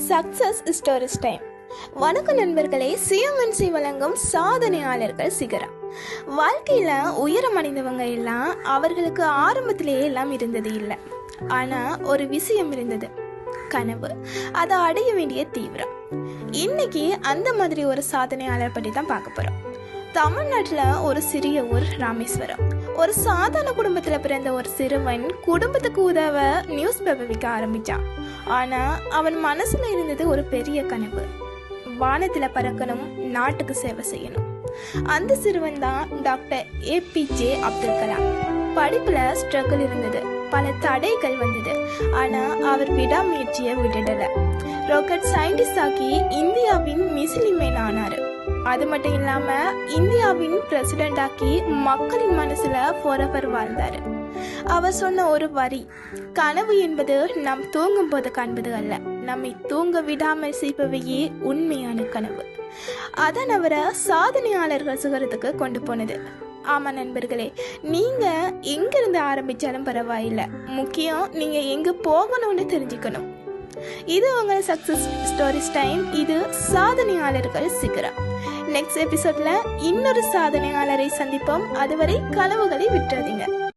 Success stories time. வணக்கம் நண்பர்களே. சிஎம்என்சி வழங்கும் சாதனையாளர்கள் சிகரம். வாழ்க்கையில உயரம் அடைந்தவங்க எல்லாம் அவர்களுக்கு ஆரம்பத்திலேயே எல்லாம் இருந்தது இல்லை. ஆனா ஒரு விஷயம் இருந்தது, கனவு. அதை அடைய வேண்டிய தீவிரம். இன்னைக்கு அந்த மாதிரி ஒரு சாதனையாளர் பற்றி தான் பார்க்க போறோம். தமிழ்நாட்டில் ஒரு சிறிய ஊர் ராமேஸ்வரம். ஒரு சாதாரண குடும்பத்தில் பிறந்த ஒரு சிறுவன் குடும்பத்துக்கு உதவ நியூஸ் பேப்பர் விற்க ஆரம்பிச்சான். ஆனா அவன் மனசுல இருந்தது ஒரு பெரிய கனவு. வானத்துல பறக்கணும், நாட்டுக்கு சேவை செய்யணும். அந்த சிறுவன் தான் டாக்டர் ஏபிஜே அப்துல் கலாம். படிப்புல ஸ்ட்ரகிள் இருந்தது, பல தடைகள் வந்தது. ஆனா அவர் விடாமுயற்சியை விட்டுடல. ராக்கெட் சயின்டிஸ்ட் ஆக்கி இந்தியாவின் மிசில் மேன் ஆனாரு. அது மட்டும் இல்லாம இந்தியாவின் பிரசிடென்ட் ஆக்கி மக்களின் மனசுல ஃபோரெவர் வாழ்ந்தாரு. அவர் சொன்ன ஒரு வரி, கனவு என்பது நாம் தூங்கும் போது காண்பது அல்ல, நம்மை தூங்க விடாமல் செய்பவையே உண்மையான கனவு. அதான் அவரை சாதனையாளர்கள் சிகரத்துக்கு கொண்டு போனது. ஆமா நண்பர்களே, நீங்க எங்கிருந்து ஆரம்பிச்சாலும் பரவாயில்லை, முக்கியம் நீங்க எங்க போகணும்னு தெரிஞ்சுக்கணும். இது உங்கள் சக்சஸ் ஸ்டோரிஸ் டைம். இது சாதனையாளர்கள் சிகரம். நெக்ஸ்ட் எபிசோட்ல இன்னொரு சாதனையாளரை சந்திப்போம். அதுவரை கனவுகளை விட்டுறாதீங்க.